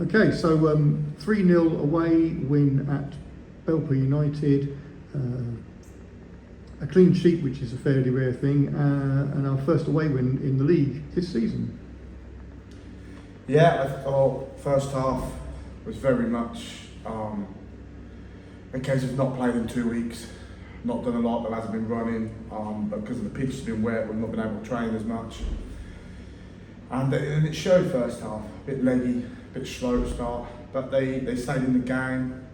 Okay, so 3-0 away win at Belper United, a clean sheet, which is a fairly rare thing, and our first away win in the league this season. Yeah, I thought first half was very much a case of not played in 2 weeks, not done a lot. The lads have been running, but because the pitch has been wet, we've not been able to train as much. And it showed first half, a bit leggy, a bit slow to start, but they stayed in the game.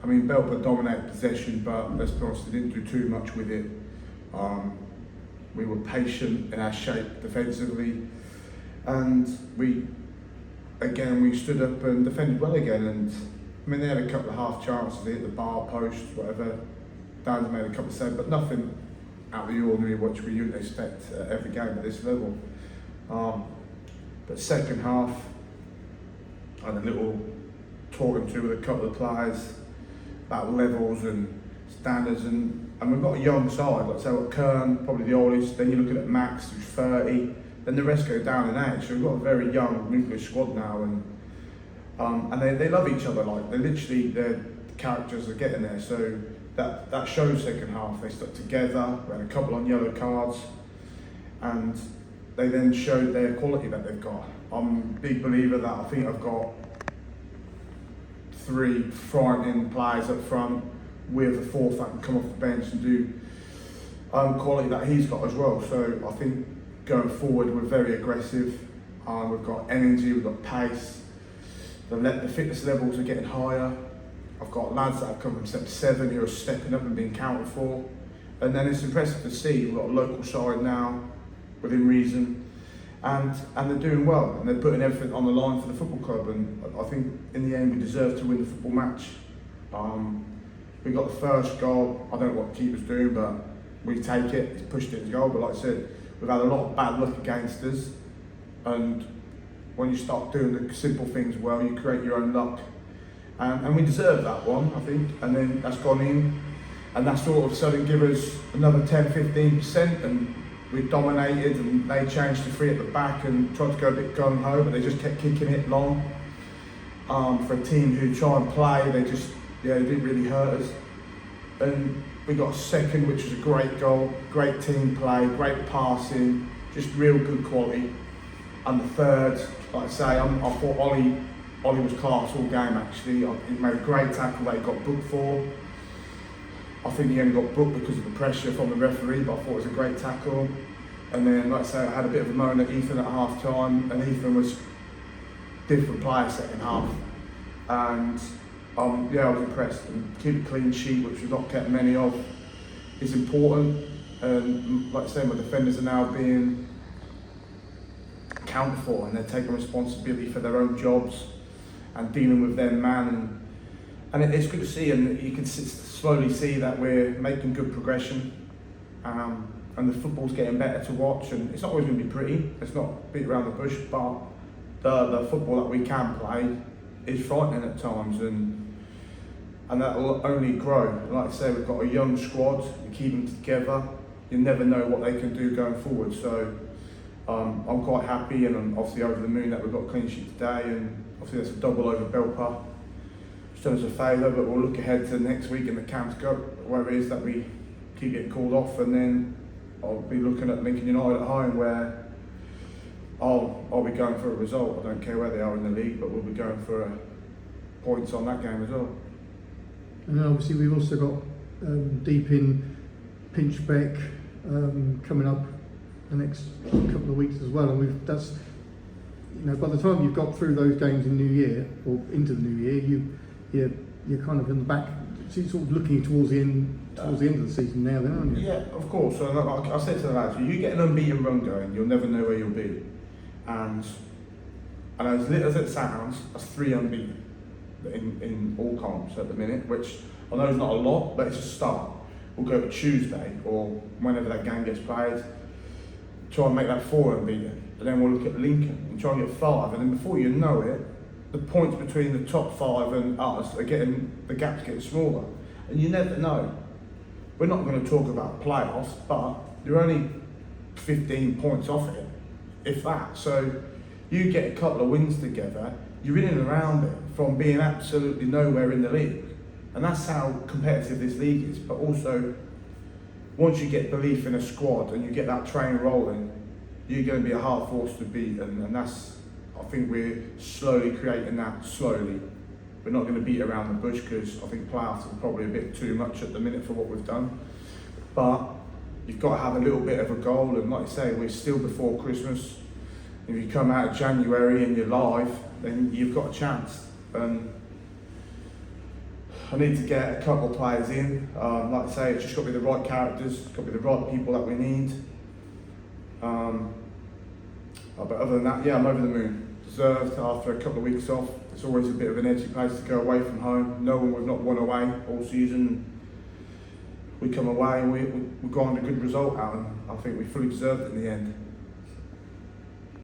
I mean, Belper dominated possession, but let's be honest, they didn't do too much with it. We were patient in our shape defensively, and we stood up and defended well again. And I mean, they had a couple of half chances, they hit the bar post, whatever. Dan's made a couple of saves, but nothing out of the ordinary, which we wouldn't expect every game at this level. But second half, I had a little talking to with a couple of players about levels and standards, and we've got a young side. Like, so Kern, probably the oldest. Then you're looking at Max, who's 30. Then the rest go down in age. So we've got a very young nuclear squad now, and they love each other. Like, they literally, their characters are getting there. So that shows second half. They stuck together. We had a couple on yellow cards, and they then showed their quality that they've got. I'm a big believer that I think I've got 3 frightening players up front with a fourth that can come off the bench and do quality that he's got as well. So I think going forward we're very aggressive. We've got energy, we've got pace. The fitness levels are getting higher. I've got lads that have come from step 7 who are stepping up and being counted for. And then it's impressive to see we've got a local side now, within reason, and they're doing well, and they're putting everything on the line for the football club, and I think in the end we deserve to win the football match. We got the first goal. I don't know what the keeper's doing, but we take it. He's pushed it as goal, but like I said, we've had a lot of bad luck against us, and when you start doing the simple things well, you create your own luck, and we deserve that one, I think, and then that's gone in, and that sort of suddenly give us another 10-15%, and we dominated, and they changed to 3 at the back and tried to go a bit gung-ho, but they just kept kicking it long. For a team who try and play, they didn't really hurt us. And we got a second, which was a great goal, great team play, great passing, just real good quality. And the third, like I say, I thought Ollie was class all game actually. He made a great tackle that he got booked for. I think he only got booked because of the pressure from the referee, but I thought it was a great tackle. And then, like I say, I had a bit of a moan at Ethan at half time, and Ethan was different player second half. And I was impressed. And keep a clean sheet, which we've not kept many of, is important. And like I say, my defenders are now being accounted for, and they're taking responsibility for their own jobs and dealing with their man. And it's good to see, and you can slowly see that we're making good progression, and the football's getting better to watch. And it's not always going to be pretty, it's not beat around the bush, but the football that we can play is frightening at times, and that will only grow. And like I say, we've got a young squad, we keep them together, you never know what they can do going forward. So I'm quite happy, and I'm obviously over the moon that we've got a clean sheet today, and obviously that's a double over Belper. Done us a favour, but we'll look ahead to next week in the Camps Cup, where it is that we keep getting called off, and then I'll be looking at Lincoln United at home, where I'll be going for a result. I don't care where they are in the league, but we'll be going for points on that game as well. And then obviously we've also got deep in Pinchbeck coming up the next couple of weeks as well, and that's, you know, by the time you've got through those games in New Year, or into the New Year, you're kind of in the back, sort of looking towards the end of the season now, then, aren't you? Yeah, of course. So like I said to the lads, you get an unbeaten run going, you'll never know where you'll be. And as little as it sounds, that's 3 unbeaten in all comps at the minute, which I know is not a lot, but it's a start. We'll go to Tuesday, or whenever that game gets played, try and make that 4 unbeaten. And then we'll look at Lincoln and try and get 5, and then before you know it, the points between the top 5 and us are the gap's getting smaller, and you never know. We're not going to talk about playoffs, but you're only 15 points off it, if that. So you get a couple of wins together, you're in and around it from being absolutely nowhere in the league. And that's how competitive this league is. But also, once you get belief in a squad and you get that train rolling, you're going to be a hard force to beat. And that's, I think we're slowly creating that slowly. We're not going to beat around the bush because I think playoffs are probably a bit too much at the minute for what we've done. But you've got to have a little bit of a goal, and like I say, we're still before Christmas. If you come out of January and you're live, then you've got a chance. I need to get a couple of players in. Like I say, it's just got to be the right characters, it's got to be the right people that we need. But other than that, yeah, I'm over the moon. Deserved after a couple of weeks off. It's always a bit of an edgy place to go away from home. Knowing we've not won away all season, we come away and we got on a good result out, and I think we fully deserved it in the end.